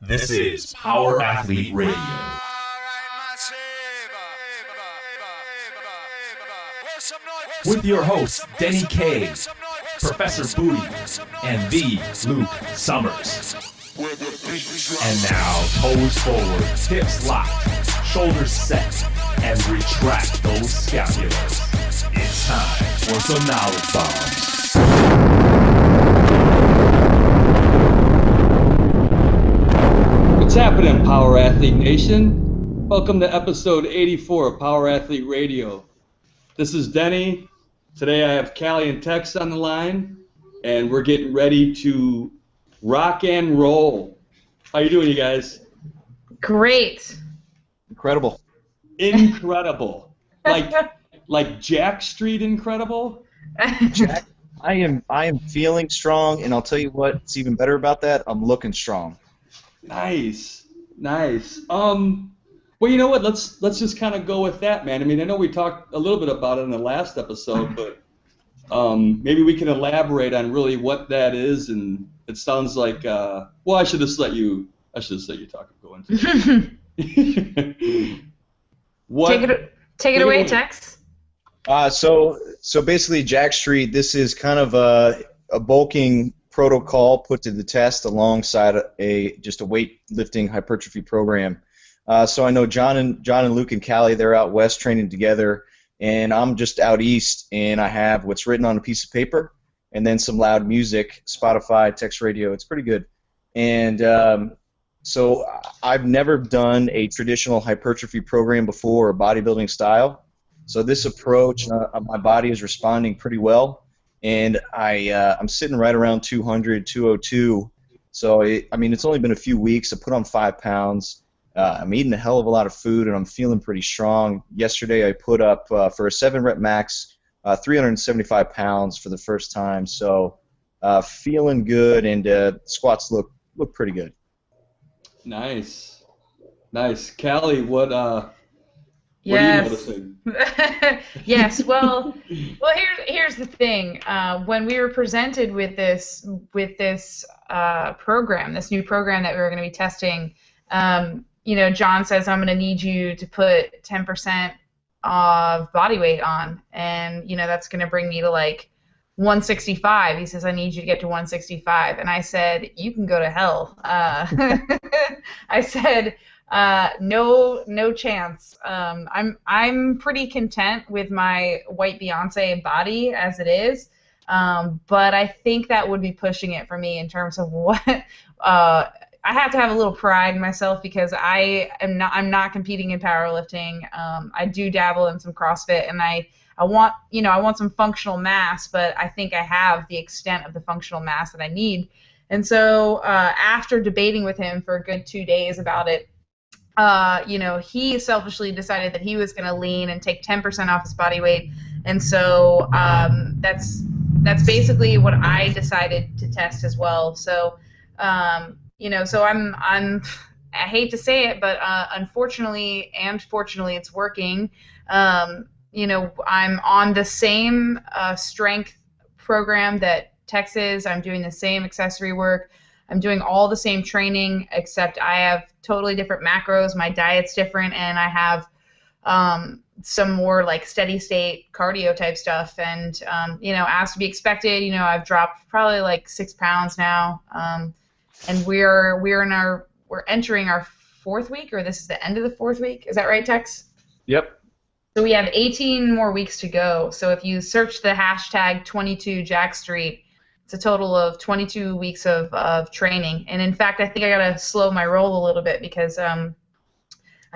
This is Power Athlete Radio. With your hosts, Denny K, Professor Booty, and the Luke Summers. And now, toes forward, hips locked, shoulders set, and retract those scapulars. It's time for some knowledge bombs. What's happening, Power Athlete Nation? Welcome to episode 84 of Power Athlete Radio. This is Denny. Today I have Callie and Tex on the line, and we're getting ready to rock and roll. How you doing, you guys? Great. Incredible. Incredible. Like Jack Street incredible? Jack, I am feeling strong, and I'll tell you what's even better about that. I'm looking strong. Nice. Well, you know what? Let's just kind of go with that, man. I mean, I know we talked a little bit about it in the last episode, but maybe we can elaborate on really what that is. And it sounds like, well, I should just let you talk. Go into it. Take it away, Tex. So basically, Jack Street. This is kind of a bulking protocol put to the test alongside just a weightlifting hypertrophy program. So I know John and Luke and Callie, they're out west training together, and I'm just out east, and I have what's written on a piece of paper and then some loud music, Spotify, text radio. It's pretty good. And so I've never done a traditional hypertrophy program before, or bodybuilding style. So this approach, my body is responding pretty well. And I'm sitting right around 200, 202. So, it's only been a few weeks. I put on 5 pounds. I'm eating a hell of a lot of food, and I'm feeling pretty strong. Yesterday I put up, for a 7-rep max, 375 pounds for the first time. So, feeling good, and squats look pretty good. Nice. Callie, what are you noticing? Yes. Well, here's the thing. When we were presented with this program, this new program that we were going to be testing, John says, I'm going to need you to put 10% of body weight on, and that's going to bring me to like 165. He says, I need you to get to 165, and I said, you can go to hell. I said, no chance. I'm pretty content with my white Beyonce body as it is, but I think that would be pushing it for me in terms of what I have to have a little pride in myself, because I'm not competing in powerlifting. I do dabble in some CrossFit, and I want some functional mass, but I think I have the extent of the functional mass that I need. And so after debating with him for a good 2 days about it, he selfishly decided that he was going to lean and take 10% off his body weight, and so that's basically what I decided to test as well. So, so I hate to say it, but unfortunately and fortunately, it's working. I'm on the same strength program that Tex is. I'm doing the same accessory work. I'm doing all the same training, except I have totally different macros. My diet's different, and I have some more like steady state cardio type stuff. And as to be expected, I've dropped probably like 6 pounds now. And we're entering our 4th week, or this is the end of the 4th week. Is that right, Tex? Yep. So we have 18 more weeks to go. So if you search the hashtag 22JackStreet, it's a total of 22 weeks of training. And in fact, I think I gotta slow my roll a little bit, because I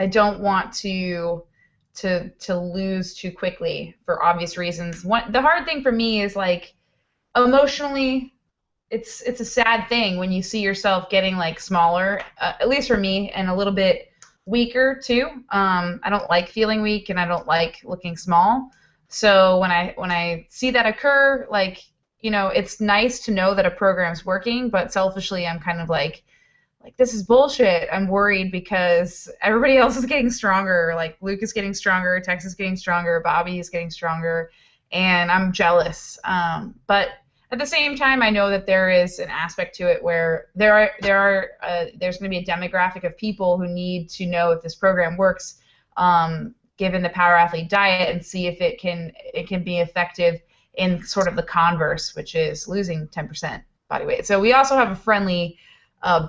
don't want to lose too quickly for obvious reasons. The hard thing for me is, like, emotionally, it's a sad thing when you see yourself getting like smaller, at least for me, and a little bit weaker too. I don't like feeling weak, and I don't like looking small. So when I see that occur, like, it's nice to know that a program's working, but selfishly I'm kind of like this is bullshit. I'm worried because everybody else is getting stronger. Like, Luke is getting stronger, Tex is getting stronger, Bobby is getting stronger, and I'm jealous. But at the same time, I know that there is an aspect to it where there's going to be a demographic of people who need to know if this program works, given the Power Athlete diet, and see if it can be effective in sort of the converse, which is losing 10% body weight. So we also have a friendly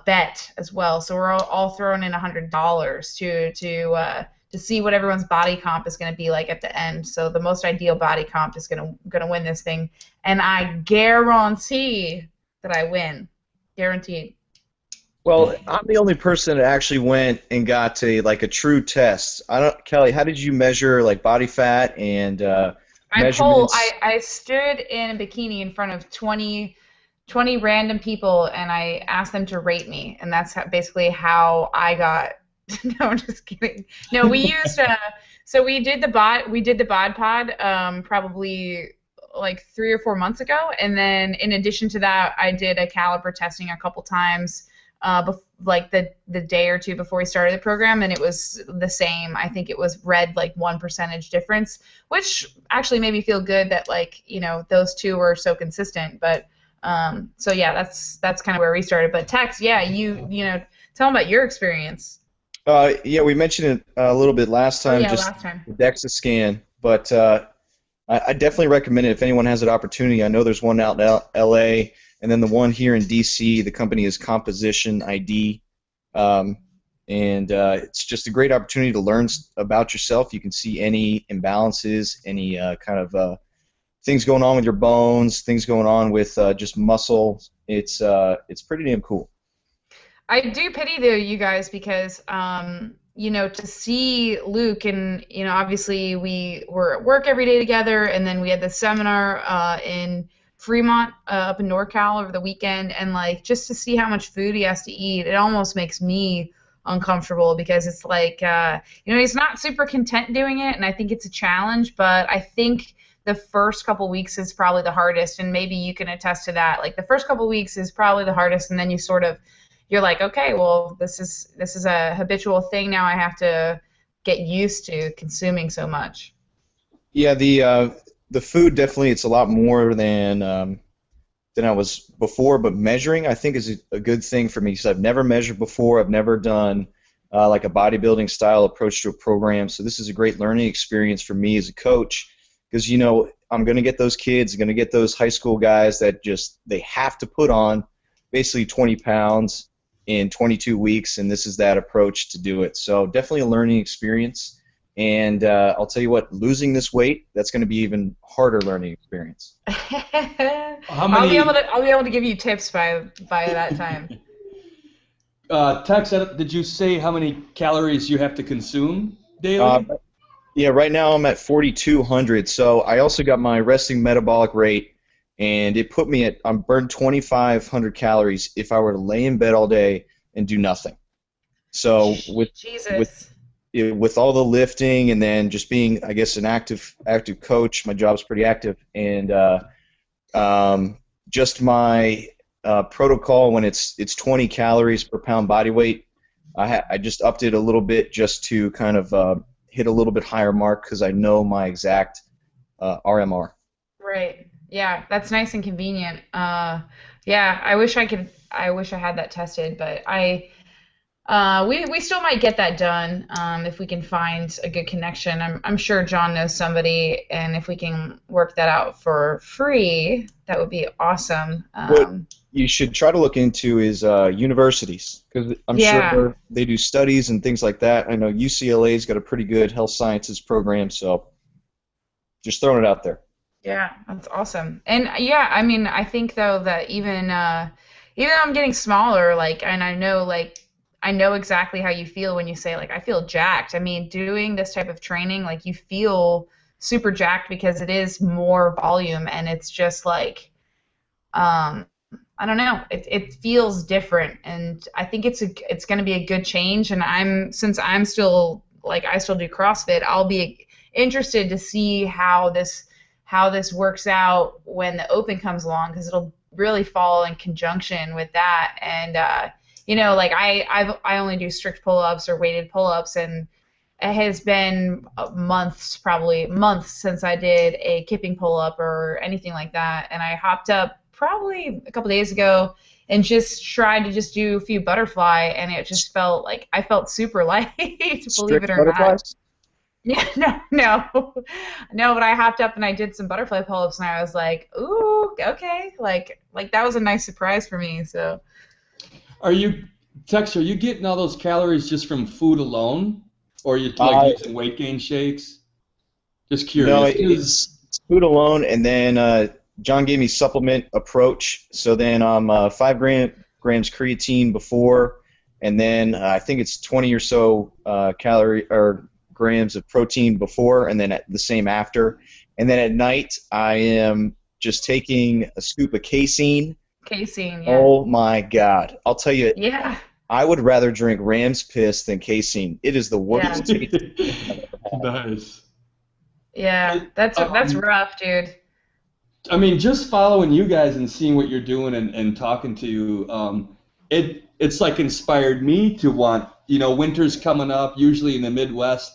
bet as well. So we're all throwing in $100 to see what everyone's body comp is going to be like at the end. So the most ideal body comp is going to win this thing, and I guarantee that I win, guaranteed. Well, I'm the only person that actually went and got a true test. Kelly, how did you measure like body fat and measurements? I stood in a bikini in front of 20 random people, and I asked them to rate me, and that's basically how I got. No, I'm just kidding. No, we used so we did the bod pod probably like 3 or 4 months ago, and then in addition to that, I did a caliper testing a couple times, like the day or two before we started the program, and it was the same. I think it was read like 1% difference, which actually made me feel good that those two were so consistent. But so yeah, that's kind of where we started. But Tex, yeah, you tell them about your experience. Yeah, we mentioned it a little bit last time, last time. The DEXA scan, but I definitely recommend it if anyone has an opportunity. I know there's one out in LA, and then the one here in DC, the company is Composition ID, and it's just a great opportunity to learn about yourself. You can see any imbalances, any kind of things going on with your bones, things going on with just muscle. It's pretty damn cool. I do pity you guys because to see Luke, and obviously we were at work every day together, and then we had the seminar in Fremont up in NorCal over the weekend, and just to see how much food he has to eat, it almost makes me uncomfortable because it's he's not super content doing it, and I think it's a challenge, but I think the first couple weeks is probably the hardest, and maybe you can attest to that. Like the first couple weeks is probably the hardest, and then you're like, okay, well, this is a habitual thing now. I have to get used to consuming so much. Yeah, the food definitely, it's a lot more than I was before, but measuring I think is a good thing for me because I've never measured before. I've never done like a bodybuilding style approach to a program, so this is a great learning experience for me as a coach because I'm going to get those kids, I'm going to get those high school guys that they have to put on basically 20 pounds in 22 weeks, and this is that approach to do it. So definitely a learning experience, and I'll tell you what, losing this weight, that's going to be even harder learning experience. I'll be able to give you tips by that time. Tex, did you say how many calories you have to consume daily? Yeah, right now I'm at 4,200, so I also got my resting metabolic rate, and it put me I'm burned 2,500 calories if I were to lay in bed all day and do nothing. So with all the lifting and then just being, I guess, an active coach, my job's pretty active, and just my protocol when it's 20 calories per pound body weight, I just upped it a little bit just to kind of hit a little bit higher mark because I know my exact RMR. Right. Yeah, that's nice and convenient. Yeah, I wish I had that tested, but we still might get that done if we can find a good connection. I'm sure John knows somebody, and if we can work that out for free, that would be awesome. What you should try to look into is universities, because I'm sure they do studies and things like that. I know UCLA's got a pretty good health sciences program, so just throwing it out there. Yeah, that's awesome. And yeah, I mean, I think though that even though I'm getting smaller, and I know exactly how you feel when you say I feel jacked. I mean, doing this type of training, you feel super jacked because it is more volume, and it's just I don't know, it feels different, and I think it's going to be a good change. And since I'm still I still do CrossFit, I'll be interested to see how this works out when the Open comes along, because it'll really fall in conjunction with that. And I only do strict pull-ups or weighted pull-ups, and it has been probably months since I did a kipping pull-up or anything like that. And I hopped up probably a couple days ago, and just tried to just do a few butterfly, and it just felt like I felt super light, believe Strict it or not. butterflies? Yeah, no, but I hopped up and I did some butterfly pull-ups, and I was like, ooh, okay, like that was a nice surprise for me. So Are you, Tex, are you getting all those calories just from food alone? Or are you like Uh, using weight gain shakes? Just no, curious. 'Cause it's food alone, and then John gave me supplement approach. So then 5 grams creatine before, and then I think it's 20 or so calorie or grams of protein before, and then at the same after. And then at night, I am just taking a scoop of casein. casein, yeah, Oh my God! I'll tell you, yeah, I would rather drink Ram's piss than casein. It is the yeah, worst taste I've ever had. nice. yeah. That's Um, rough, dude. I mean, just following you guys and seeing what you're doing and talking to you, it's like inspired me to want, winter's coming up. Usually in the Midwest,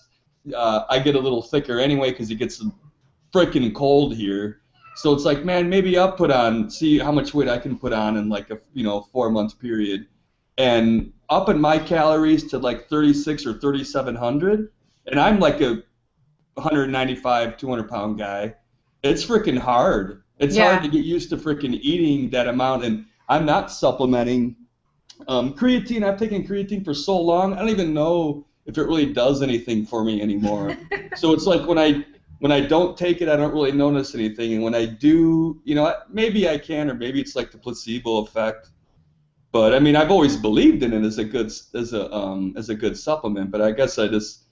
I get a little thicker anyway because it gets freaking cold here. So it's like, man, maybe I'll see how much weight I can put on in like a 4 month period, and upping my calories to like 36 or 3,700, and I'm like a 195, 200 pound guy. It's freaking hard. It's hard Yeah, to get used to freaking eating that amount, and I'm not supplementing. Creatine, I've taken creatine for so long, I don't even know if it really does anything for me anymore. So it's like when I don't take it, I don't really notice anything, and when I do, maybe I can, or maybe it's like the placebo effect. But I mean, I've always believed in it as a good supplement, but I guess I just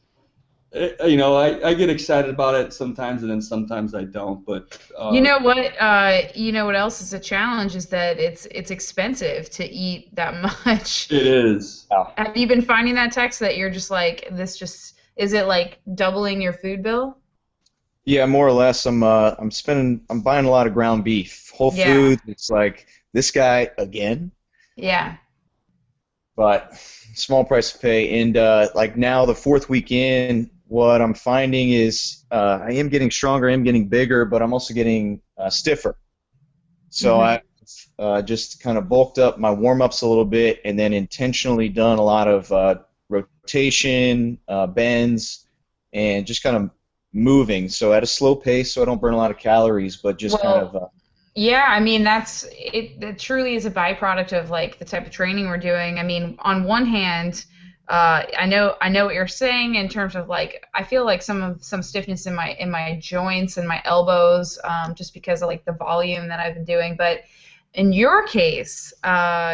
I get excited about it sometimes, and then sometimes I don't. But you know what? You know what else is a challenge is that it's expensive to eat that much. it is. Yeah. Have you been finding that text that you're just like this? Just is it like doubling your food bill? Yeah, more or less. I'm buying a lot of ground beef. Whole Yeah, Foods, it's like this guy again, yeah, but small price to pay. And like now, the fourth week in, what I'm finding is I am getting stronger, I am getting bigger, but I'm also getting stiffer. So hmm I just kind of bulked up my warm-ups a little bit, and then intentionally done a lot of rotation, bends, and just kind of moving. So at a slow pace, so I don't burn a lot of calories, but just kind of Well, yeah, I mean that's it. It truly is a byproduct of like the type of training we're doing. I mean, on one hand, I know what you're saying in terms of like I feel like some stiffness in my joints and my elbows, just because of like the volume that I've been doing. But in your case,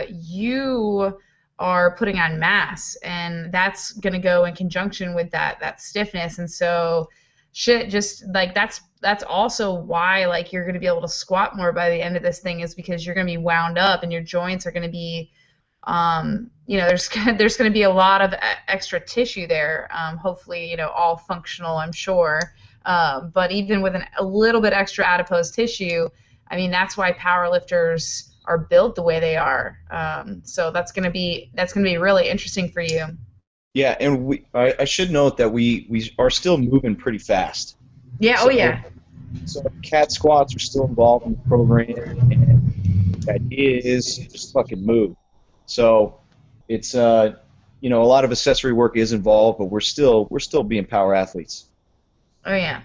you are putting on mass, and that's gonna go in conjunction with that stiffness, and so shit, just like that's also why like you're gonna be able to squat more by the end of this thing is because you're gonna be wound up and your joints are gonna be there's going to be a lot of extra tissue there. Hopefully, all functional, I'm sure. But even with a little bit extra adipose tissue, I mean, that's why power lifters are built the way they are. So that's gonna be really interesting for you. yeah. And I should note that we are still moving pretty fast. Yeah. Oh So yeah. so cat squats are still involved in the program, and the idea is just fucking move. So it's a lot of accessory work is involved, but we're still being power athletes. Oh yeah.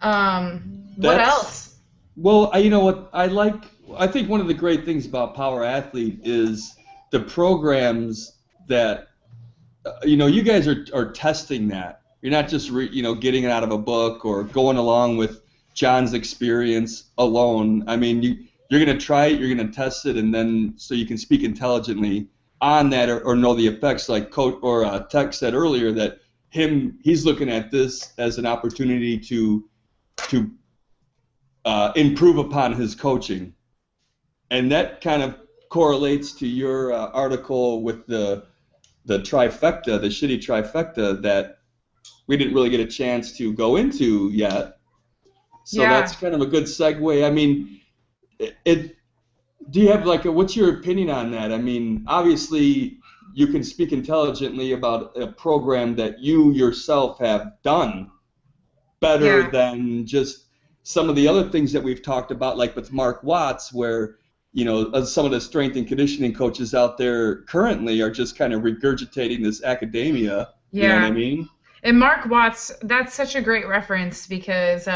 What That's else? Well, you know what I like. I think one of the great things about Power Athlete is the programs that you guys are testing that. You're not just getting it out of a book or going along with John's experience alone. I mean, you're going to try it, you're going to test it, and then so you can speak intelligently on that or know the effects. Like Coach or Tech said earlier that he's looking at this as an opportunity to improve upon his coaching, and that kind of correlates to your article with the trifecta, the shitty trifecta that we didn't really get a chance to go into yet. So Yeah. that's kind of a good segue. I mean, it. Do you have like what's your opinion on that? I mean, obviously you can speak intelligently about a program that you yourself have done better Yeah. than just some of the other things that we've talked about, like with Mark Watts, where some of the strength and conditioning coaches out there currently are just kind of regurgitating this academia. Yeah. You know what I mean? And Mark Watts, that's such a great reference because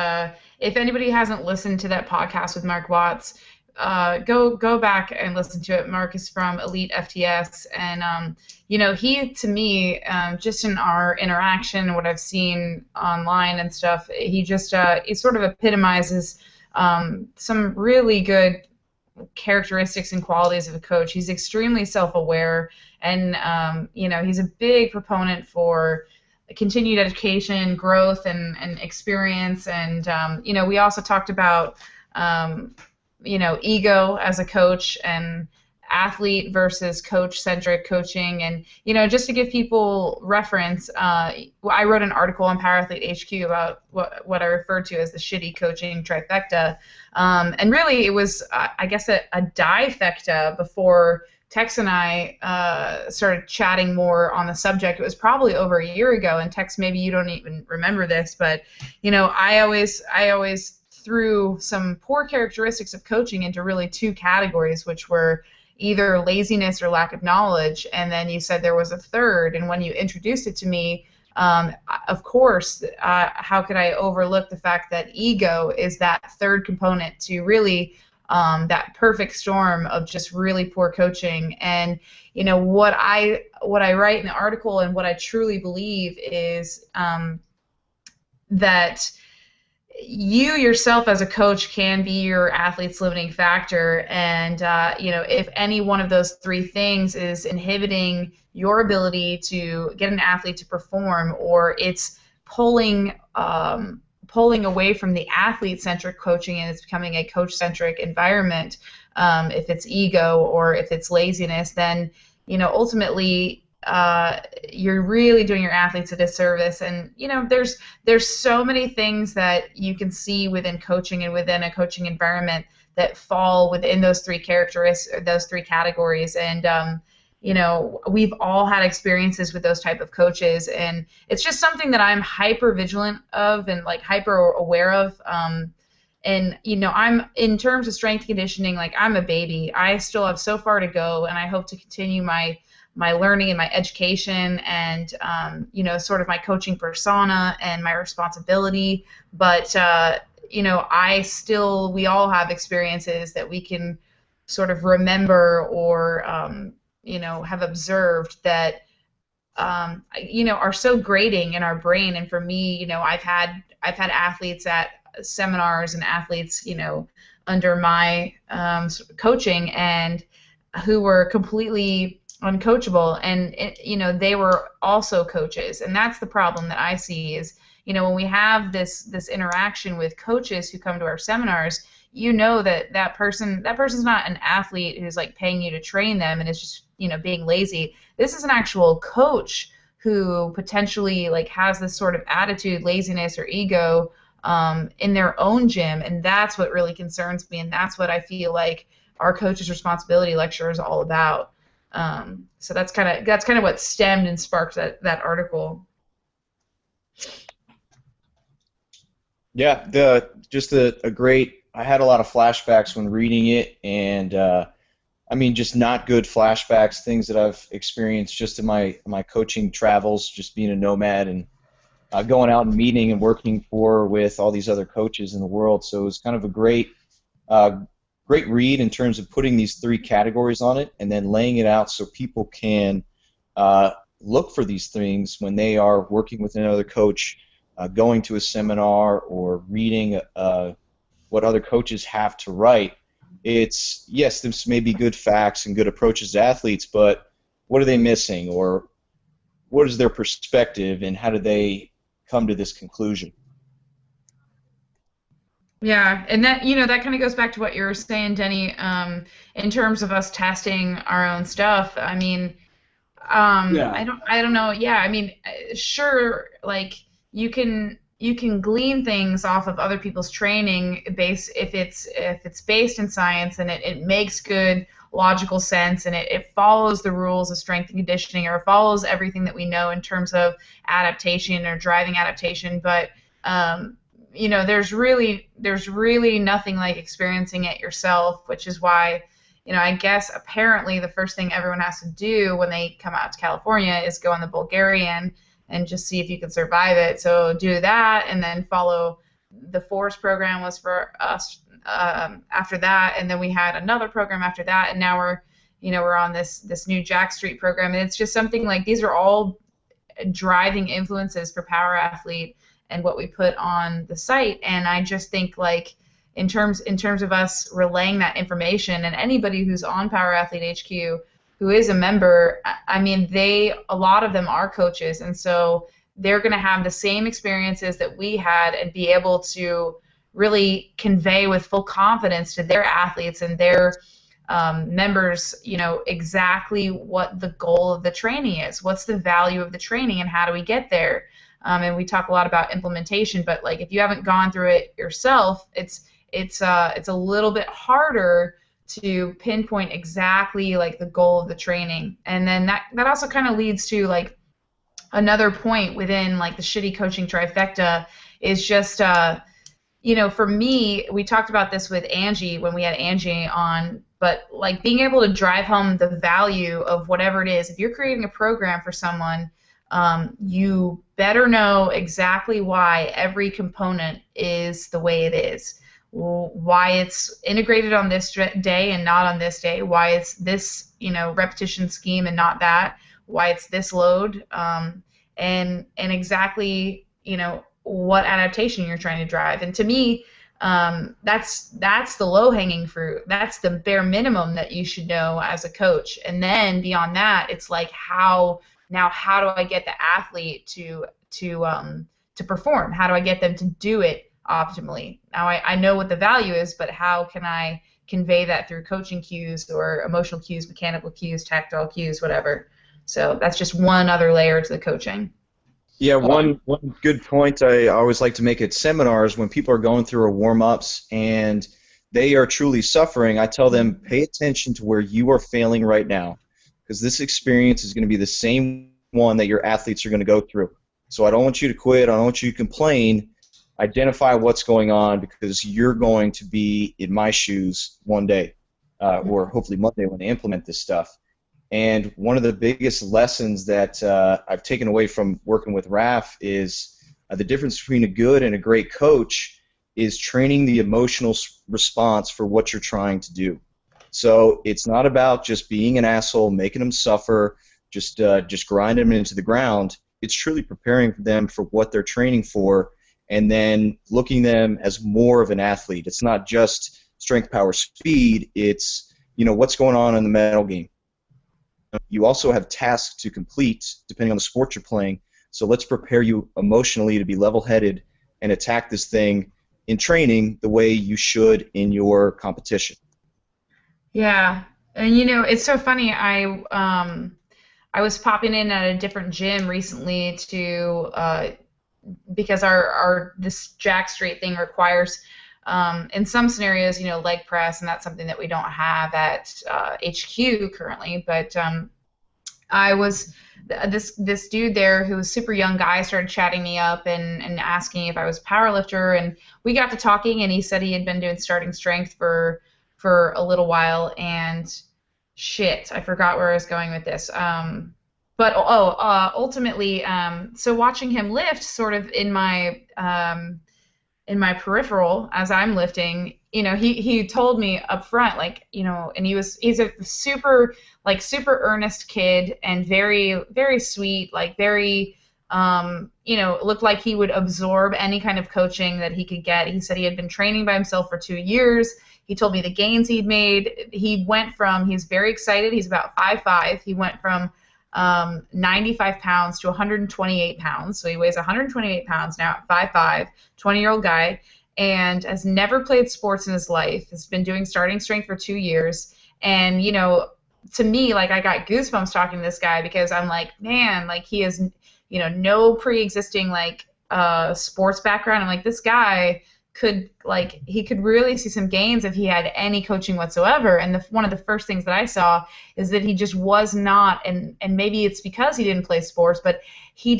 if anybody hasn't listened to that podcast with Mark Watts, go back and listen to it. Mark is from Elite FTS, and he, to me, just in our interaction, what I've seen online and stuff, he sort of epitomizes some really good characteristics and qualities of a coach. He's extremely self-aware, and he's a big proponent for continued education, growth, and experience. And we also talked about ego as a coach and athlete versus coach-centric coaching. And just to give people reference, I wrote an article on Powerathlete HQ about what I referred to as the shitty coaching trifecta, and really it was I guess a difecta before Tex and I started chatting more on the subject. It was probably over a year ago, and Tex, maybe you don't even remember this, but I always threw some poor characteristics of coaching into really two categories, which were either laziness or lack of knowledge, and then you said there was a third, and when you introduced it to me, of course, how could I overlook the fact that ego is that third component to really that perfect storm of just really poor coaching. And what I write in the article and what I truly believe is that you yourself as a coach can be your athlete's limiting factor, and if any one of those three things is inhibiting your ability to get an athlete to perform, or it's pulling away from the athlete-centric coaching and it's becoming a coach-centric environment, if it's ego or if it's laziness, then ultimately you're really doing your athletes a disservice. And there's so many things that you can see within coaching and within a coaching environment that fall within those three characteristics, those three categories. And we've all had experiences with those type of coaches, and it's just something that I'm hyper vigilant of and like hyper aware of. And I'm, in terms of strength conditioning, like I'm a baby. I still have so far to go, and I hope to continue my learning and my education and sort of my coaching persona and my responsibility. But we all have experiences that we can sort of remember or have observed that are so grating in our brain. And for me, I've had athletes at seminars and athletes under my coaching and who were completely uncoachable, and they were also coaches. And that's the problem that I see is when we have this interaction with coaches who come to our seminars, that person's not an athlete who's like paying you to train them and is just being lazy. This is an actual coach who potentially like has this sort of attitude, laziness, or ego in their own gym, and that's what really concerns me, and that's what I feel like our coach's responsibility lecture is all about. So that's kind of what stemmed and sparked that article. Yeah, just a great. I had a lot of flashbacks when reading it, and just not good flashbacks, things that I've experienced just in my coaching travels, just being a nomad and going out and meeting and working with all these other coaches in the world. So it was kind of a great read in terms of putting these three categories on it and then laying it out so people can look for these things when they are working with another coach, going to a seminar, or reading what other coaches have to write. It's, yes, this may be good facts and good approaches to athletes, but what are they missing, or what is their perspective, and how do they come to this conclusion? Yeah, and that that kind of goes back to what you were saying, Denny, in terms of us testing our own stuff. I mean, Yeah. I don't know. Yeah, I mean, sure, like you can glean things off of other people's training if it's based in science and it makes good logical sense and it follows the rules of strength and conditioning, or follows everything that we know in terms of adaptation or driving adaptation. But there's really nothing like experiencing it yourself, which is why, I guess apparently the first thing everyone has to do when they come out to California is go on the Bulgarian and just see if you can survive it. So do that, and then follow the Force program was for us after that, and then we had another program after that, and now we're on this new Jack Street program, and it's just something like these are all driving influences for Power Athlete and what we put on the site. And I just think like in terms of us relaying that information, and anybody who's on Power Athlete HQ who is a member, I mean, a lot of them are coaches, and so they're going to have the same experiences that we had and be able to really convey with full confidence to their athletes and their members, exactly what the goal of the training is, what's the value of the training, and how do we get there. And we talk a lot about implementation, but like if you haven't gone through it yourself, it's a little bit harder to pinpoint exactly like the goal of the training. And then that also kind of leads to like another point within like the shitty coaching trifecta is just for me, we talked about this with Angie when we had Angie on, but like being able to drive home the value of whatever it is. If you're creating a program for someone, you better know exactly why every component is the way it is, why it's integrated on this day and not on this day, why it's this repetition scheme and not that, why it's this load, and exactly what adaptation you're trying to drive. And to me, that's the low-hanging fruit. That's the bare minimum that you should know as a coach. And then beyond that, it's like how do I get the athlete to perform? How do I get them to do it optimally? Now I know what the value is, but how can I convey that through coaching cues or emotional cues, mechanical cues, tactile cues, whatever. So that's just one other layer to the coaching. Yeah, one good point I always like to make at seminars when people are going through a warm-ups and they are truly suffering, I tell them pay attention to where you are failing right now, because this experience is going to be the same one that your athletes are going to go through. So I don't want you to quit. I don't want you to complain. Identify what's going on, because you're going to be in my shoes one day, or hopefully Monday when they implement this stuff. And one of the biggest lessons that I've taken away from working with RAF is the difference between a good and a great coach is training the emotional response for what you're trying to do. So it's not about just being an asshole, making them suffer, just grinding them into the ground. It's truly preparing them for what they're training for, and then looking them as more of an athlete. It's not just strength, power, speed. It's what's going on in the mental game. You also have tasks to complete depending on the sport you're playing. So let's prepare you emotionally to be level-headed and attack this thing in training the way you should in your competition. Yeah, and it's so funny. I was popping in at a different gym recently because our this Jack Street thing requires in some scenarios leg press, and that's something that we don't have at HQ currently. But I was this dude there who was a super young guy started chatting me up and asking if I was a power lifter, and we got to talking, and he said he had been doing starting strength for a little while, and shit, I forgot where I was going with this. But ultimately, so watching him lift sort of in my peripheral as I'm lifting, he told me up front, and he's a super earnest kid and very, very sweet, very, looked like he would absorb any kind of coaching that he could get. He said he had been training by himself for 2 years. He told me the gains he'd made. He's very excited. He's about 5'5". He went from 95 pounds to 128 pounds. So he weighs 128 pounds now at 5'5", 20-year-old guy, and has never played sports in his life. Has been doing starting strength for 2 years. And, to me, I got goosebumps talking to this guy, because I'm like, man, he has, no pre-existing, sports background. I'm like, this guy he could really see some gains if he had any coaching whatsoever. And one of the first things that I saw is that he just was not, and maybe it's because he didn't play sports, but he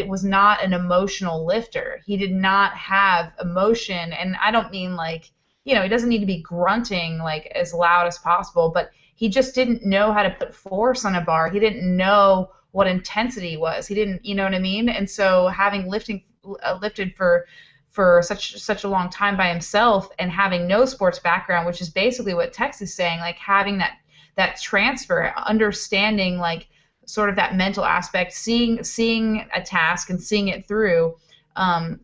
was not an emotional lifter. He did not have emotion, and I don't mean like, he doesn't need to be grunting like as loud as possible, but he just didn't know how to put force on a bar. He didn't know what intensity was. He didn't, you know what I mean? And so having lifted for such a long time by himself and having no sports background, which is basically what Tex is saying, like having that transfer, understanding like sort of that mental aspect, seeing a task and seeing it through.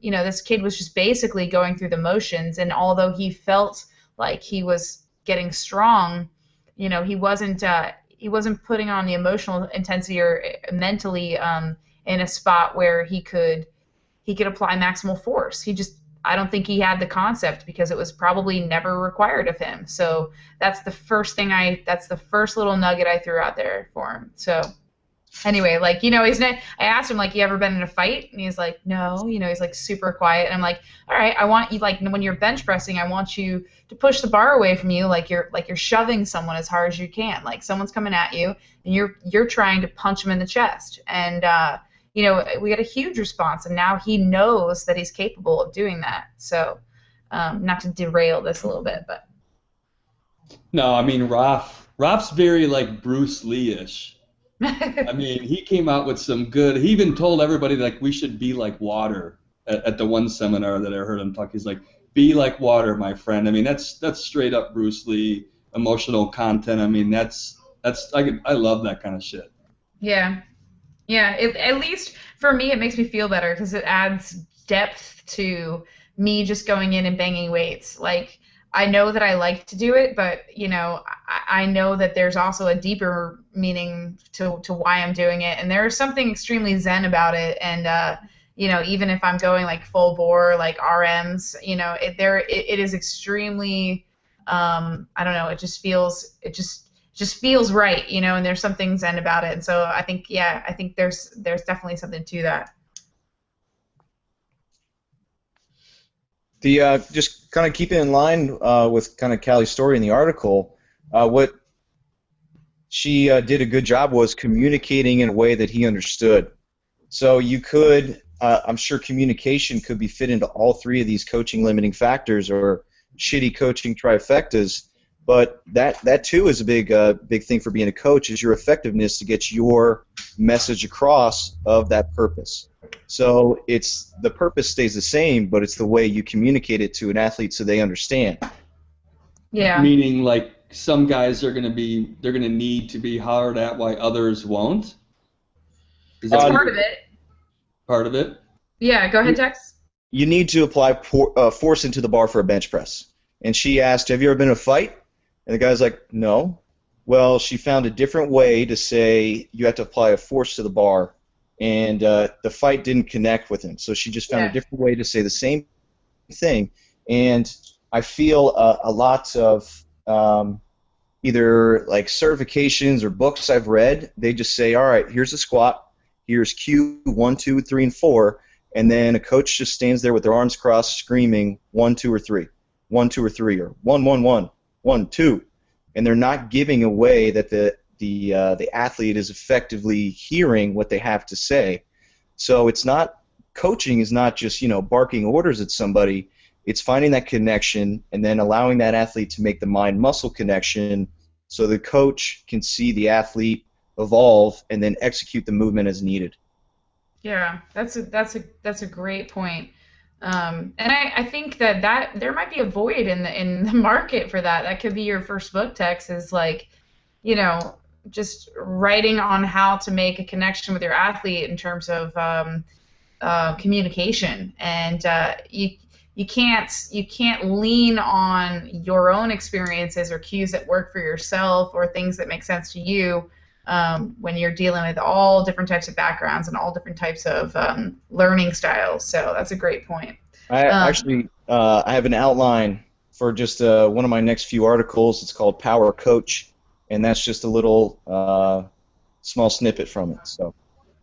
This kid was just basically going through the motions, and although he felt like he was getting strong, he wasn't putting on the emotional intensity or mentally in a spot where he could apply maximal force. I don't think he had the concept because it was probably never required of him. So that's the first little nugget I threw out there for him. So anyway, like, I asked him, like, you ever been in a fight? And he's like, no, he's like super quiet. And I'm like, all right, I want you, like, when you're bench pressing, I want you to push the bar away from you like you're shoving someone as hard as you can. Like someone's coming at you and you're trying to punch him in the chest. And we got a huge response, and now he knows that he's capable of doing that. So, not to derail this a little bit, but. No, I mean, Raph's very like Bruce Lee-ish. I mean, he came out with some good. He even told everybody like we should be like water at the one seminar that I heard him talk. He's like, "Be like water, my friend." I mean, that's straight up Bruce Lee emotional content. I mean, I love that kind of shit. Yeah. Yeah, at least for me, it makes me feel better because it adds depth to me just going in and banging weights. Like, I know that I like to do it, but, I know that there's also a deeper meaning to why I'm doing it. And there's something extremely zen about it. And, even if I'm going, like, full bore, like RMs, it is extremely, I don't know, it just feels right, and there's something zen about it. And so I think there's definitely something to that. Just kind of keeping in line with kind of Callie's story in the article, what she did a good job was communicating in a way that he understood. So you could, I'm sure communication could be fit into all three of these coaching limiting factors or shitty coaching trifectas. But that too is a big thing for being a coach, is your effectiveness to get your message across of that purpose. So the purpose stays the same, but it's the way you communicate it to an athlete so they understand. Yeah. Meaning, like, some guys they're gonna need to be hard at while others won't. That's part of it. Part of it. Yeah. Go ahead, Tex. You need to apply force into the bar for a bench press. And she asked, "Have you ever been in a fight?" And the guy's like, "No." Well, she found a different way to say you have to apply a force to the bar, and the fight didn't connect with him. So she just found a different way to say the same thing. And I feel a lot of either like certifications or books I've read, they just say, all right, here's a squat, here's Q 1, 2, 3, and 4, and then a coach just stands there with their arms crossed screaming 1, 2, or 3, 1, 2, or 3, or 1, 1, 1. 1, 2, and they're not giving away that the athlete is effectively hearing what they have to say. So coaching is not just barking orders at somebody. It's finding that connection and then allowing that athlete to make the mind-muscle connection, so the coach can see the athlete evolve and then execute the movement as needed. Yeah, that's a great point. And I think that there might be a void in the market for that. That could be your first book, Tex, is like, just writing on how to make a connection with your athlete in terms of communication. And you can't lean on your own experiences or cues that work for yourself or things that make sense to you when you're dealing with all different types of backgrounds and all different types of learning styles. So that's a great point. I have an outline for just one of my next few articles. It's called Power Coach, and that's just a little small snippet from it. So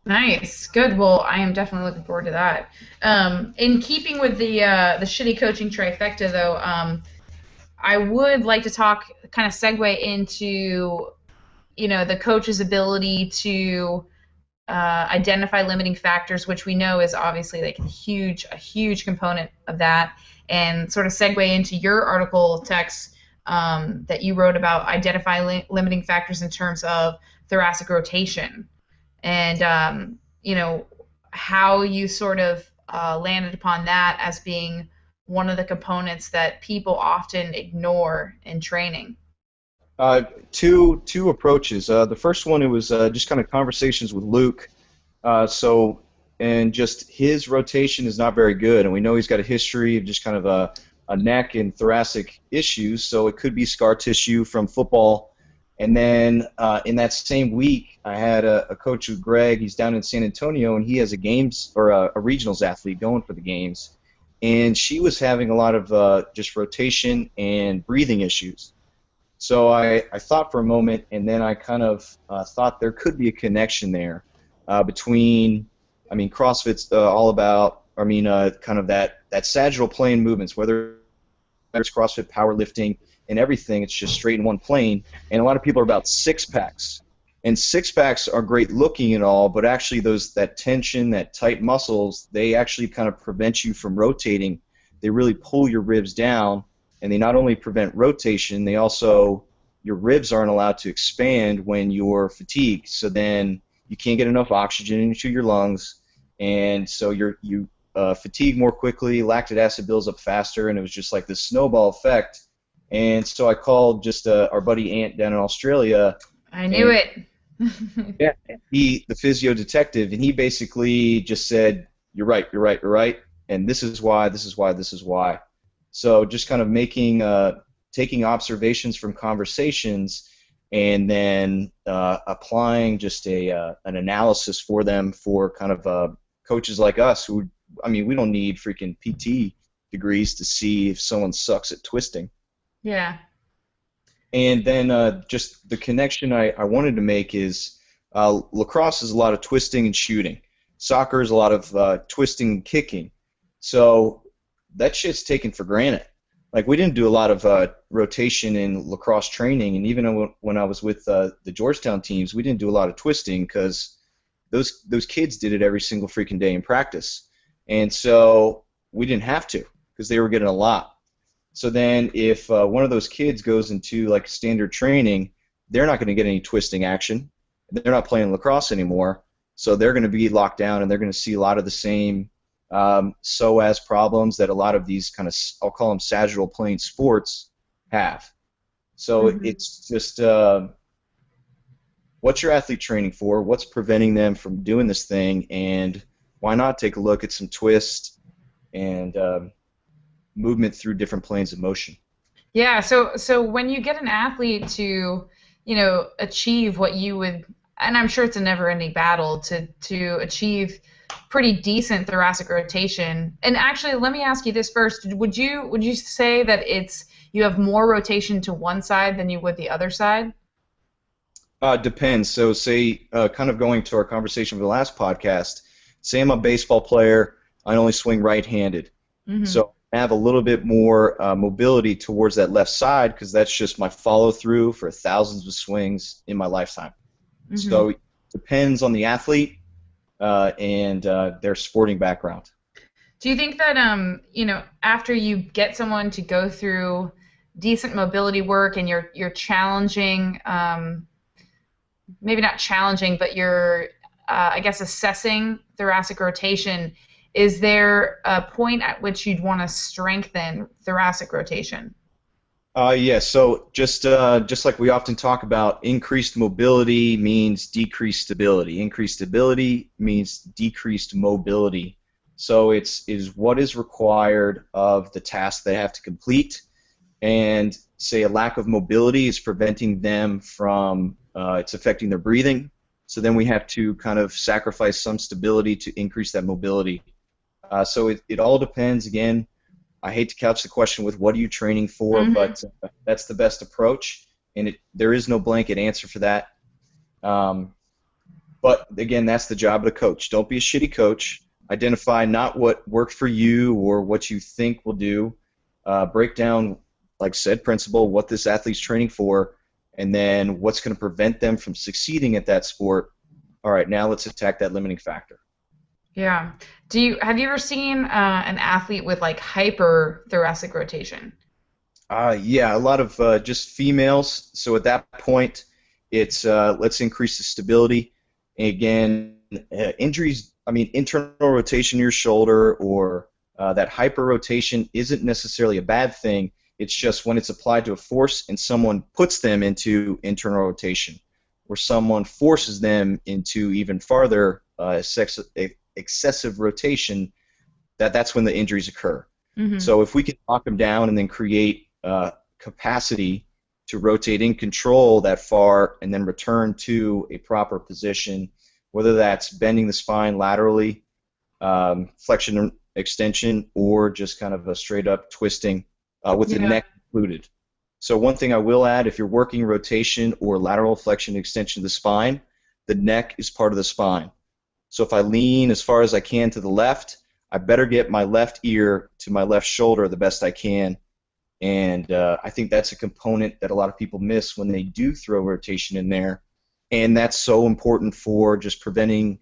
Nice, good. Well, I am definitely looking forward to that. In keeping with the shitty coaching trifecta, though, I would like to talk, kind of segue into, the coach's ability to identify limiting factors, which we know is obviously like a huge component of that, and sort of segue into your article, Tex, that you wrote about identify limiting factors in terms of thoracic rotation, and how you sort of landed upon that as being one of the components that people often ignore in training. Two approaches. The first one, it was just kind of conversations with Luke. And just his rotation is not very good, and we know he's got a history of just kind of a neck and thoracic issues, so it could be scar tissue from football. And then in that same week, I had a coach with Greg. He's down in San Antonio, and he has a games or a regionals athlete going for the games, and she was having a lot of just rotation and breathing issues. So I thought for a moment, and then I kind of thought there could be a connection there between, CrossFit's all about, kind of that sagittal plane movements, whether it's CrossFit, powerlifting, and everything, it's just straight in one plane. And a lot of people are about six-packs. And six-packs are great looking and all, but actually that tension, that tight muscles, they actually kind of prevent you from rotating. They really pull your ribs down, and they not only prevent rotation, they also, your ribs aren't allowed to expand when you're fatigued. So then you can't get enough oxygen into your lungs, and so you fatigue more quickly, lactic acid builds up faster, and it was just like this snowball effect. And so I called just our buddy Ant down in Australia. I knew it. Yeah, the physio detective, and he basically just said, you're right, and this is why. So just kind of taking observations from conversations, and then applying just an analysis for them for kind of coaches like us who, we don't need freaking PT degrees to see if someone sucks at twisting. Yeah. And then just the connection I wanted to make is lacrosse is a lot of twisting and shooting. Soccer is a lot of twisting and kicking. So that shit's taken for granted. Like, we didn't do a lot of rotation in lacrosse training, and even when I was with the Georgetown teams, we didn't do a lot of twisting because those kids did it every single freaking day in practice. And so we didn't have to because they were getting a lot. So then if one of those kids goes into like standard training, they're not going to get any twisting action. They're not playing lacrosse anymore, so they're going to be locked down, and they're going to see a lot of the same psoas problems that a lot of these kind of, I'll call them sagittal plane sports, have. So it's just what's your athlete training for? What's preventing them from doing this thing? And why not take a look at some twist and movement through different planes of motion? Yeah, so when you get an athlete to, achieve what you would, and I'm sure it's a never-ending battle to achieve pretty decent thoracic rotation. And actually, let me ask you this first: would you say that you have more rotation to one side than you would the other side? Depends. So say, kind of going to our conversation for the last podcast, say I'm a baseball player, I only swing right-handed. So I have a little bit more mobility towards that left side because that's just my follow-through for thousands of swings in my lifetime. So it depends on the athlete and their sporting background. Do you think that after you get someone to go through decent mobility work and you're challenging, maybe not challenging, but you're I guess assessing thoracic rotation, is there a point at which you'd want to strengthen thoracic rotation? Yes. So just like we often talk about, increased mobility means decreased stability. Increased stability means decreased mobility. So it is what is required of the task they have to complete, and say a lack of mobility is preventing them from, it's affecting their breathing. So then we have to kind of sacrifice some stability to increase that mobility. So it all depends. Again, I hate to couch the question with what are you training for, but that's the best approach, and there is no blanket answer for that. But again, that's the job of the coach. Don't be a shitty coach. Identify not what worked for you or what you think will do. Break down, like said principle, what this athlete's training for, and then what's going to prevent them from succeeding at that sport. All right, now let's attack that limiting factor. Yeah. Have you ever seen an athlete with like hyperthoracic rotation? Yeah, a lot of just females. So at that point, it's let's increase the stability. And again, injuries, I mean, internal rotation in your shoulder or that hyper rotation isn't necessarily a bad thing. It's just when it's applied to a force and someone puts them into internal rotation or someone forces them into even farther excessive rotation, that's when the injuries occur. Mm-hmm. So if we can lock them down and then create capacity to rotate in control that far and then return to a proper position, whether that's bending the spine laterally, flexion and extension, or just kind of a straight up twisting with the neck included. So one thing I will add, if you're working rotation or lateral flexion and extension of the spine, the neck is part of the spine. So if I lean as far as I can to the left, I better get my left ear to my left shoulder the best I can. And I think that's a component that a lot of people miss when they do throw rotation in there. And that's so important for just preventing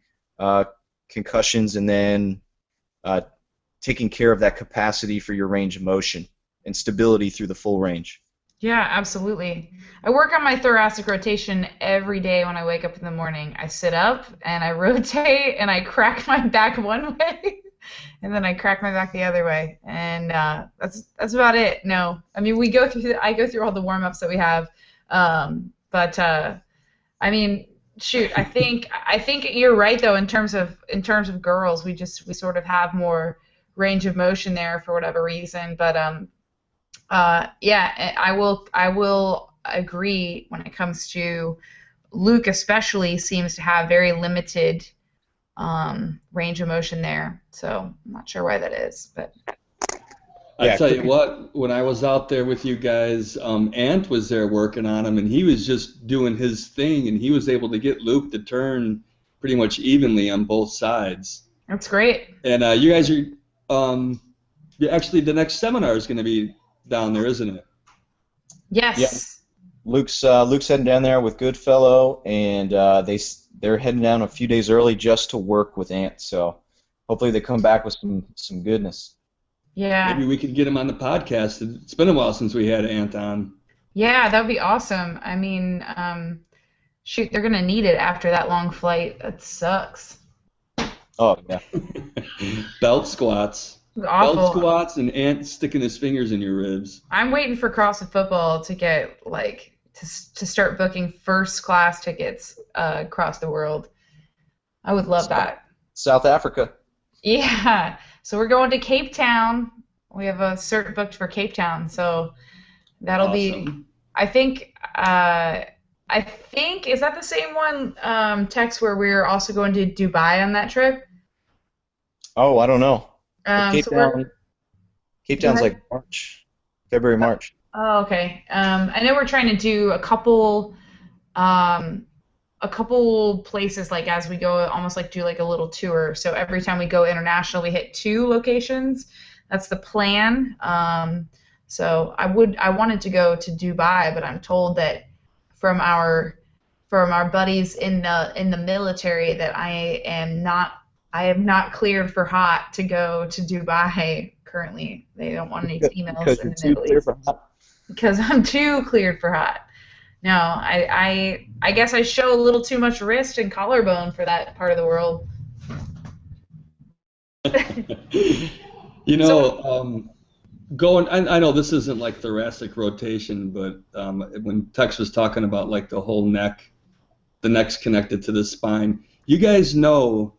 concussions and then taking care of that capacity for your range of motion and stability through the full range. Yeah, absolutely. I work on my thoracic rotation every day when I wake up in the morning. I sit up and I rotate and I crack my back one way and then I crack my back the other way. And that's about it. No, I mean, I go through all the warm-ups that we have. But I mean, shoot, I think you're right though in terms of girls, we sort of have more range of motion there for whatever reason. But yeah, I will agree when it comes to Luke, especially seems to have very limited range of motion there. So I'm not sure why that is, but. I tell you what, when I was out there with you guys, Ant was there working on him, and he was just doing his thing, and he was able to get Luke to turn pretty much evenly on both sides. That's great. And you guys are actually the next seminar is going to be down there, isn't it? Yes. Yeah. Luke's heading down there with Goodfellow, and they're heading down a few days early just to work with Ant. So hopefully they come back with some goodness. Yeah. Maybe we could get him on the podcast. It's been a while since we had Ant on. Yeah, that would be awesome. I mean, shoot, they're gonna need it after that long flight. That sucks. Oh yeah. Belt squats. Awful. Belt squats and Ant sticking his fingers in your ribs. I'm waiting for CrossFit football to get to start booking first class tickets across the world. I would love that. South Africa. Yeah. So we're going to Cape Town. We have a cert booked for Cape Town, so that'll awesome. be. I think is that the same one, Tex, where we're also going to Dubai on that trip? Oh, I don't know. Cape Town's like February, March. Oh, okay. I know we're trying to do a couple places like as we go, almost like do like a little tour. So every time we go international, we hit 2 locations. That's the plan. So I wanted to go to Dubai, but I'm told that from our buddies in the military that I am not cleared for hot to go to Dubai currently. They don't want any females in the Middle East. Because I'm too cleared for hot. No, I guess I show a little too much wrist and collarbone for that part of the world. You know, I know this isn't like thoracic rotation, but when Tex was talking about like the whole neck, the neck's connected to the spine. You guys know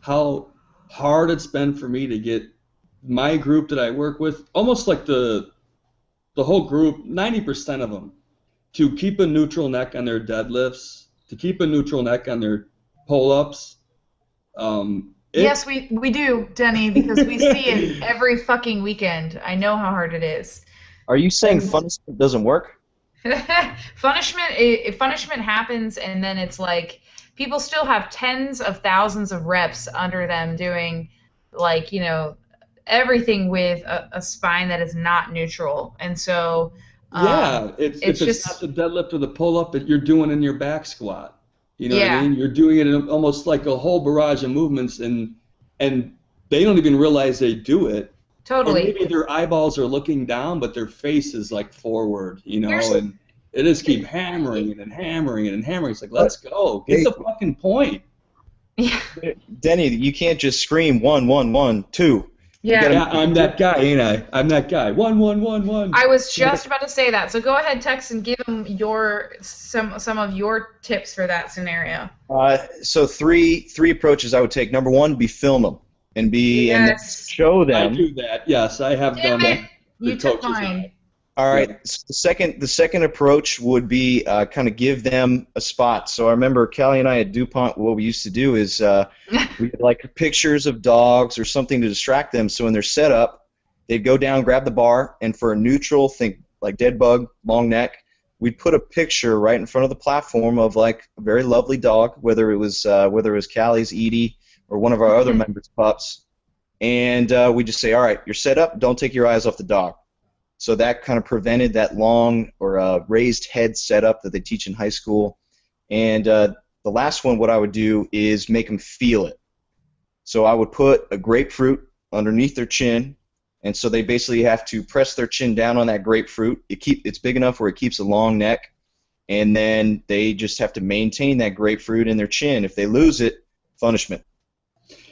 how hard it's been for me to get my group that I work with, almost like the whole group, 90% of them, to keep a neutral neck on their deadlifts, to keep a neutral neck on their pull-ups. Yes, we do, Denny, because we see it every fucking weekend. I know how hard it is. Are you saying punishment doesn't work? Punishment happens, and then it's like people still have tens of thousands of reps under them doing, like, everything with a spine that is not neutral. And so Yeah, if it's it's not just, the deadlift or the pull-up that you're doing in your back squat. You know what I yeah, mean? You're doing it in almost like a whole barrage of movements, and they don't even realize they do it. Or totally. maybe their eyeballs are looking down, but their face is like forward, Here's and they just keep hammering it and hammering it and hammering. It's like, But let's go. Get hey, the fucking point. yeah, Denny, you can't just scream 1-1-1-2. You yeah. gotta Yeah, I'm that guy, ain't I? I'm that guy. 1-1-1-1. I was just about to say that. So go ahead, Tex, and give them some of your tips for that scenario. So three approaches I would take. Number one, film them and then Yes. show I them. do that. Yes, I have Damn done it! that. You The took coaches mine. All right. Yeah. So the second approach would be kind of give them a spot. So I remember Callie and I at DuPont. What we used to do is we had like pictures of dogs or something to distract them. So when they're set up, they'd go down, grab the bar, and for a neutral, think like dead bug, long neck, we'd put a picture right in front of the platform of like a very lovely dog, whether it was Callie's, Edie, or one of our other members' pups, and we just say, all right, you're set up. Don't take your eyes off the dog. So that kind of prevented that long or raised head setup that they teach in high school. And the last one, what I would do is make them feel it. So I would put a grapefruit underneath their chin, and so they basically have to press their chin down on that grapefruit. It's big enough where it keeps a long neck, and then they just have to maintain that grapefruit in their chin. If they lose it, punishment.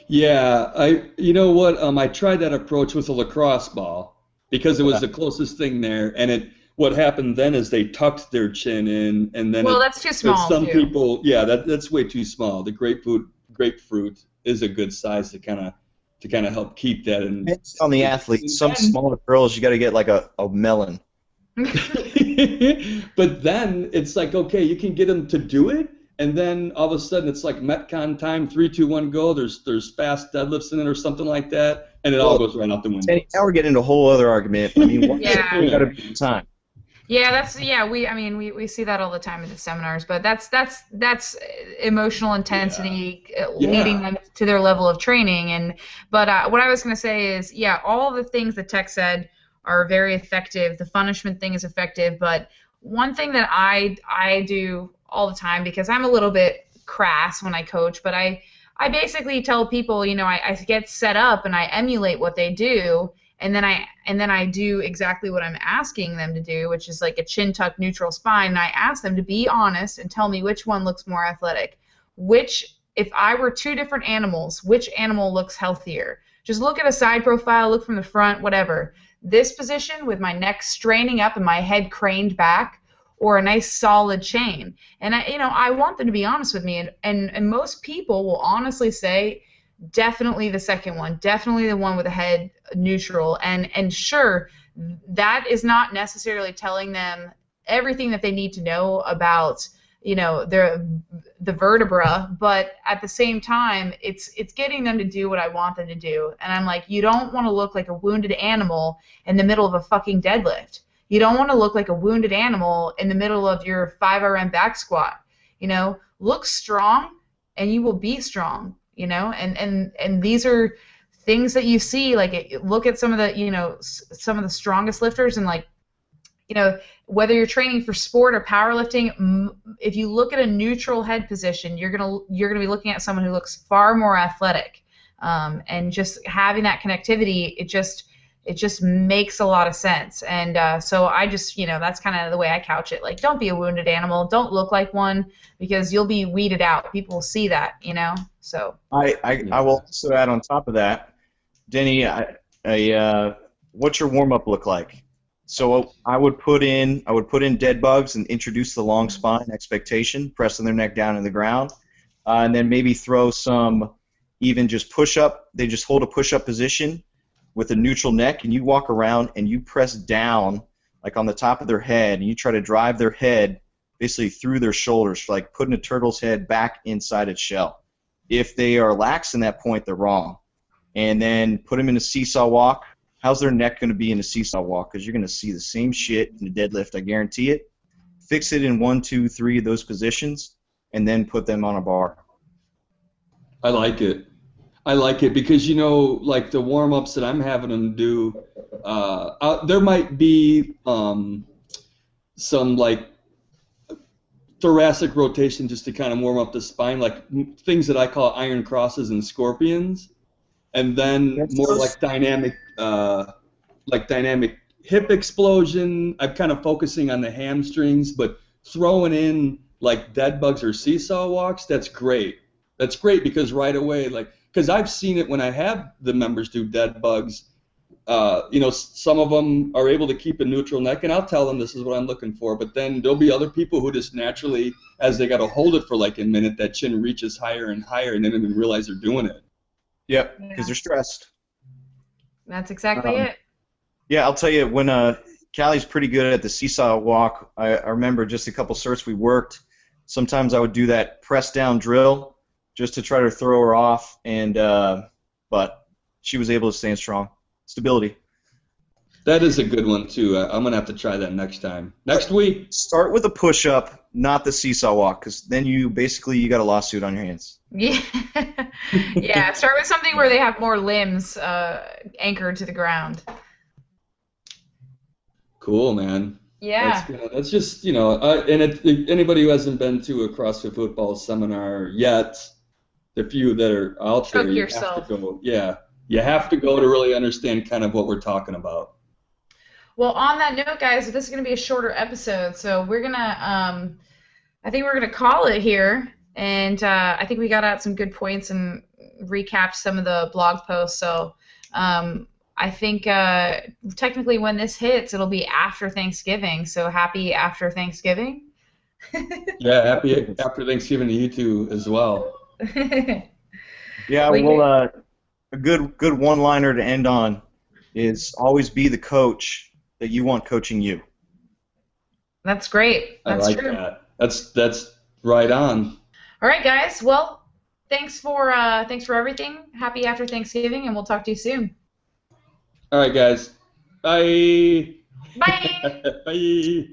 Yeah, you know what? I tried that approach with a lacrosse ball because it was the closest thing there, and what happened then is they tucked their chin in, and then That's too small. some too. people, yeah, that's way too small. The grapefruit is a good size to kind of help keep that. And Depends on the athlete. Some smaller girls, you got to get like a melon. But then it's like, okay, you can get them to do it, and then all of a sudden it's like Metcon time, 3, 2, 1, go. There's fast deadlifts in it or something like that, and it all goes right out the window. Now we're getting into a whole other argument. I mean, Yeah. we got to be in time. Yeah, we see that all the time in the seminars, but that's emotional intensity leading them to their level of training. But what I was going to say is, yeah, all the things that Tech said are very effective. The punishment thing is effective, but one thing that I do all the time, because I'm a little bit crass when I coach, but I basically tell people, I get set up and I emulate what they do. And then I do exactly what I'm asking them to do, which is like a chin tuck neutral spine. And I ask them to be honest and tell me which one looks more athletic. If I were two different animals, which animal looks healthier? Just look at a side profile, look from the front, whatever. This position with my neck straining up and my head craned back, or a nice solid chain. And I want them to be honest with me. And most people will honestly say, definitely the second one, definitely the one with the head neutral. And sure, that is not necessarily telling them everything that they need to know about, the vertebra, but at the same time, it's getting them to do what I want them to do. And I'm like, you don't want to look like a wounded animal in the middle of a fucking deadlift. You don't want to look like a wounded animal in the middle of your 5RM back squat. Look strong, and you will be strong. And these are things that you see. Like, look at some of the some of the strongest lifters, and like, whether you're training for sport or powerlifting, if you look at a neutral head position, you're gonna be looking at someone who looks far more athletic. And just having that connectivity, it just makes a lot of sense. And so I just, that's kind of the way I couch it. Like, don't be a wounded animal. Don't look like one, because you'll be weeded out. People will see that, So I will also add on top of that, Denny, what's your warm-up look like? So I would put in dead bugs and introduce the long spine expectation, pressing their neck down in the ground, and then maybe throw some even just push-up. They just hold a push-up position with a neutral neck, and you walk around and you press down like on the top of their head, and you try to drive their head basically through their shoulders, like putting a turtle's head back inside its shell. If they are lax in that point, they're wrong. And then put them in a seesaw walk. How's their neck going to be in a seesaw walk? Because you're going to see the same shit in the deadlift, I guarantee it. Fix it in 1, 2, 3 of those positions, and then put them on a bar. I like it. I like it because, you know, like the warm-ups that I'm having them do, there might be some like thoracic rotation just to kind of warm up the spine, like things that I call iron crosses and scorpions, and then more like dynamic hip explosion. I'm kind of focusing on the hamstrings, but throwing in like dead bugs or seesaw walks, that's great. That's great because right away, like, because I've seen it when I have the members do dead bugs. You know, some of them are able to keep a neutral neck, and I'll tell them this is what I'm looking for. But then there'll be other people who just naturally, as they got to hold it for like a minute, that chin reaches higher and higher, and they don't even realize they're doing it. Yep, because they're stressed. That's exactly it. Yeah, I'll tell you, when Callie's pretty good at the seesaw walk, I remember just a couple certs we worked. Sometimes I would do that press down drill just to try to throw her off, and but she was able to stand strong. Stability. That is a good one too. I'm gonna have to try that next time. Next week. Start with a push-up, not the seesaw walk, because then you got a lawsuit on your hands. Yeah. Yeah. Start with something where they have more limbs anchored to the ground. Cool, man. Yeah. That's just, you know, and anybody who hasn't been to a CrossFit football seminar yet, the few that are out there, you have to go. Yeah. You have to go to really understand kind of what we're talking about. Well, on that note, guys, this is going to be a shorter episode, so we're going to, I think we're going to call it here, and I think we got out some good points and recapped some of the blog posts, so I think technically when this hits, it'll be after Thanksgiving, so happy after Thanksgiving. Yeah, happy after Thanksgiving to you two as well. Yeah, well, a good one-liner to end on is always be the coach that you want coaching you. That's great. That's I like true. that. That's right on. All right, guys. Well, thanks for everything. Happy after Thanksgiving, and we'll talk to you soon. All right, guys. Bye. Bye. Bye.